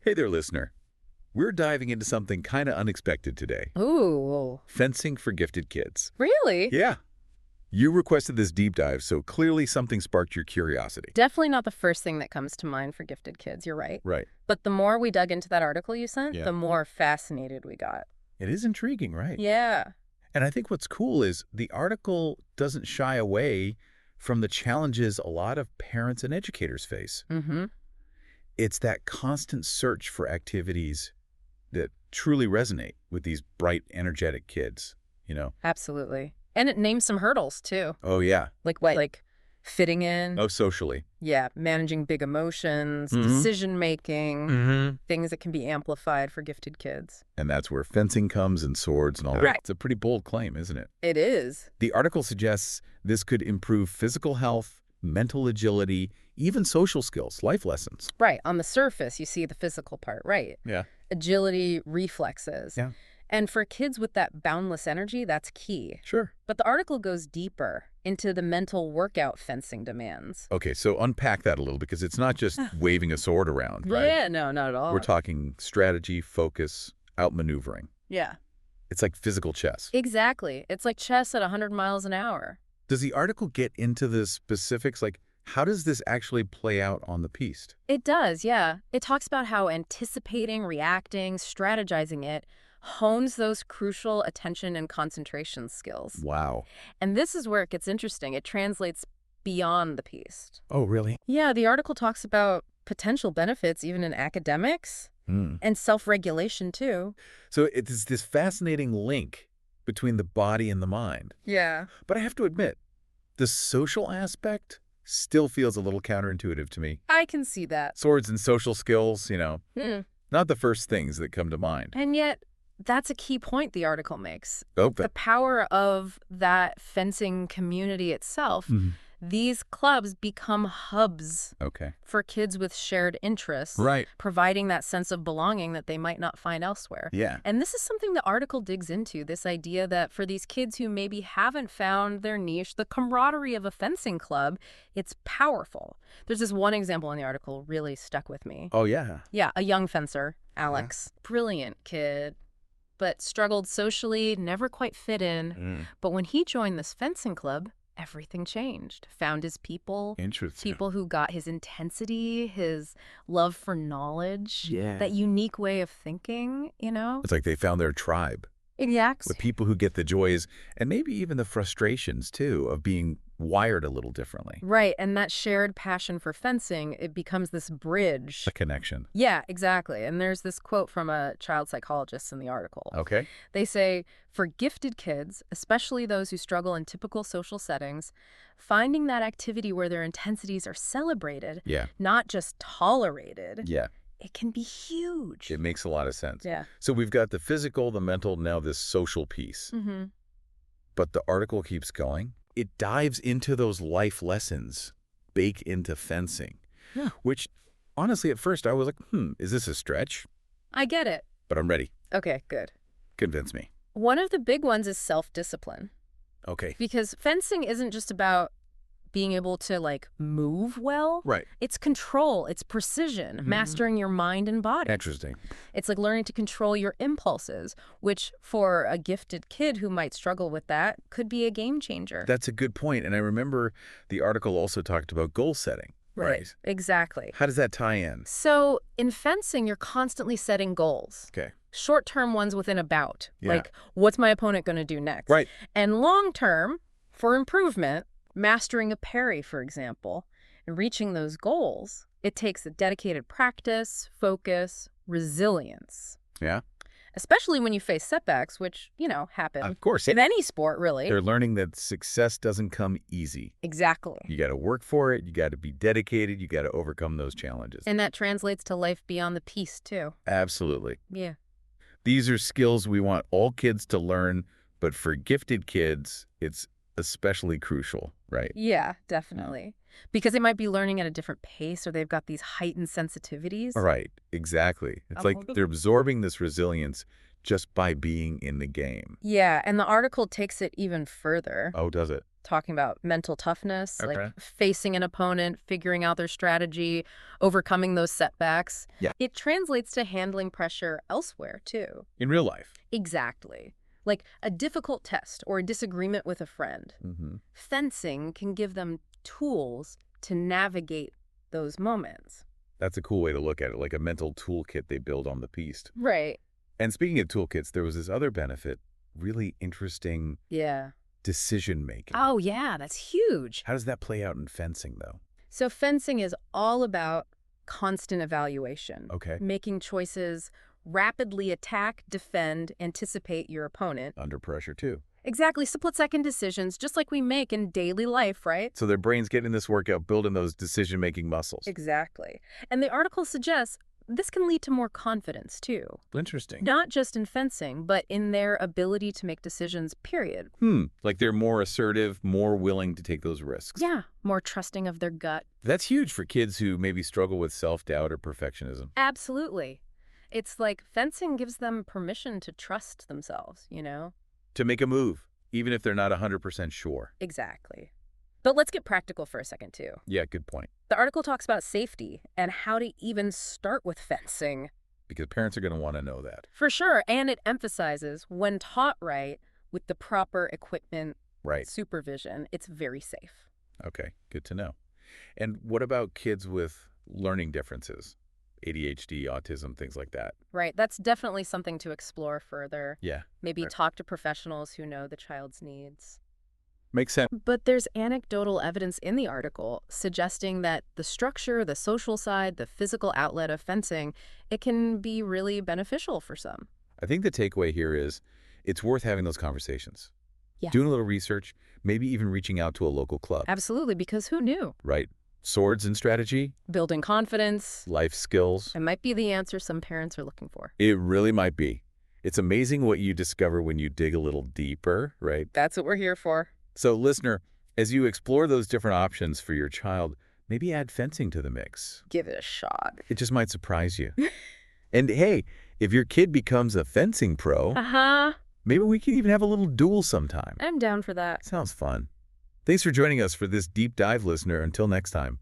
Hey there, listener. We're diving into something kind of unexpected today. Ooh, Fencing for gifted kids. really? Yeah. You requested this deep dive, so clearly something sparked your curiosity. Definitely not the first thing that comes to mind for gifted kids, you're right. Right. But the more we dug into that article you sent, Yeah. the more fascinated we got. It is intriguing, right? Yeah. And I think what's cool is the article doesn't shy away from the challenges a lot of parents and educators face. Mm-hmm. It's that constant search for activities that truly resonate with these bright, energetic kids. Absolutely. And it names some hurdles, too. Oh, yeah. Like what? Like fitting in? Oh, socially. Yeah, managing big emotions, Mhm. decision-making, Mm-hmm. things that can be amplified for gifted kids. And that's where fencing comes and swords and all that. Right. It's a pretty bold claim, isn't it? It is. The article suggests this could improve physical health, mental agility, even social skills, life lessons. Right. On the surface, you see the physical part, right? Yeah. Agility, reflexes. Yeah. And for kids with that boundless energy, that's key. Sure. But the article goes deeper into the mental workout fencing demands. Okay, so unpack that a little because it's not just waving a sword around, right? Yeah, no, not at all. We're talking strategy, focus, outmaneuvering. Yeah. It's like physical chess. Exactly. It's like chess at 100 miles an hour. Does the article get into the specifics? Like, how does this actually play out on the piste? It does, yeah. It talks about how anticipating, reacting, strategizing it hones those crucial attention and concentration skills. Wow. And this is where it gets interesting. It translates beyond the piece. Oh, really? Yeah, the article talks about potential benefits even in academics and self-regulation too. So it's this fascinating link between the body and the mind. Yeah. But I have to admit, the social aspect still feels a little counterintuitive to me. I can see that. Swords and social skills, Hmm. not the first things that come to mind. And yet, that's a key point the article makes. Oh, The power of that fencing community itself. These clubs become hubs okay. for kids with shared interests, Right. providing that sense of belonging that they might not find elsewhere. Yeah. And this is something the article digs into, this idea that for these kids who maybe haven't found their niche, the camaraderie of a fencing club, it's powerful. There's this one example in the article really stuck with me. Oh, yeah. Yeah, a young fencer, Alex. Brilliant kid, but struggled socially, never quite fit in. But when he joined this fencing club, everything changed. Found his people. Interesting. People who got his intensity, his love for knowledge, Yeah. that unique way of thinking, It's like they found their tribe. Exactly. The people who get the joys and maybe even the frustrations, too, of being wired a little differently. Right, and that shared passion for fencing, it becomes this bridge. A connection. Yeah, exactly. And there's this quote from a child psychologist in the article. Okay. They say, for gifted kids, especially those who struggle in typical social settings, finding that activity where their intensities are celebrated, Yeah. not just tolerated, Yeah. it can be huge. It makes a lot of sense. Yeah. So we've got the physical, the mental, now this social piece. Mm-hmm. But the article keeps going. It dives into those life lessons baked into fencing, which honestly, at first I was like, is this a stretch? I get it. But I'm ready. Okay, good. Convince me. One of the big ones is self-discipline. Okay. Because fencing isn't just about being able to, move well. Right. It's control. It's precision, mastering your mind and body. Interesting. It's like learning to control your impulses, which for a gifted kid who might struggle with that could be a game changer. That's a good point. And I remember the article also talked about goal setting. Right. Exactly. How does that tie in? So in fencing, you're constantly setting goals. Okay. Short-term ones within a bout. Yeah. Like, what's my opponent going to do next? Right. And long-term, for improvement, mastering a parry, for example, and reaching those goals, it takes a dedicated practice, focus, resilience. Yeah. Especially when you face setbacks, which, happen. Of course. In any sport, really. They're learning that success doesn't come easy. Exactly. You got to work for it. You got to be dedicated. You got to overcome those challenges. And that translates to life beyond the piece, too. Absolutely. Yeah. These are skills we want all kids to learn, but for gifted kids, it's especially crucial, right? Yeah, definitely. Because they might be learning at a different pace or they've got these heightened sensitivities. Right, exactly. It's like they're absorbing this resilience just by being in the game. Yeah, and the article takes it even further. Oh, does it? talking about mental toughness, like Okay. facing an opponent, figuring out their strategy, overcoming those setbacks. Yeah. It translates to handling pressure elsewhere, too. In real life. Exactly. Like a difficult test or a disagreement with a friend. Mm-hmm. Fencing can give them tools to navigate those moments. That's a cool way to look at it, like a mental toolkit they build on the piste. Right. And speaking of toolkits, there was this other benefit, really interesting Yeah. decision-making. Oh, yeah, that's huge. How does that play out in fencing, though? So fencing is all about constant evaluation. Okay. Making choices, rapidly attack, defend, anticipate your opponent. Under pressure, too. Exactly, split-second decisions, just like we make in daily life, right? So their brain's getting this workout, building those decision-making muscles. Exactly. And the article suggests this can lead to more confidence, too. Interesting. Not just in fencing, but in their ability to make decisions, period. Like they're more assertive, more willing to take those risks. Yeah, more trusting of their gut. That's huge for kids who maybe struggle with self-doubt or perfectionism. Absolutely. It's like fencing gives them permission to trust themselves, you know? To make a move, even if they're not 100% sure. Exactly. But let's get practical for a second, too. Yeah, good point. The article talks about safety and how to even start with fencing. Because parents are going to want to know that. For sure, and it emphasizes when taught right with the proper equipment, Right. supervision, it's very safe. Okay, good to know. And what about kids with learning differences? ADHD, autism, things like that. Right, that's definitely something to explore further. Yeah. Maybe Right. talk to professionals who know the child's needs. Makes sense. But there's anecdotal evidence in the article suggesting that the structure, the social side, the physical outlet of fencing, it can be really beneficial for some. I think the takeaway here is it's worth having those conversations. Yeah. Doing a little research, maybe even reaching out to a local club. Absolutely, because who knew? Right. Swords and strategy, Building confidence, life skills. it might be the answer some parents are looking for. It really might be. It's amazing what you discover when you dig a little deeper, right? That's what we're here for. So, listener, as you explore those different options for your child, maybe add fencing to the mix. Give it a shot. It just might surprise you. And hey, if your kid becomes a fencing pro, Uh-huh. maybe we can even have a little duel sometime. I'm down for that. Sounds fun. Thanks for joining us for this deep dive, listener. Until next time.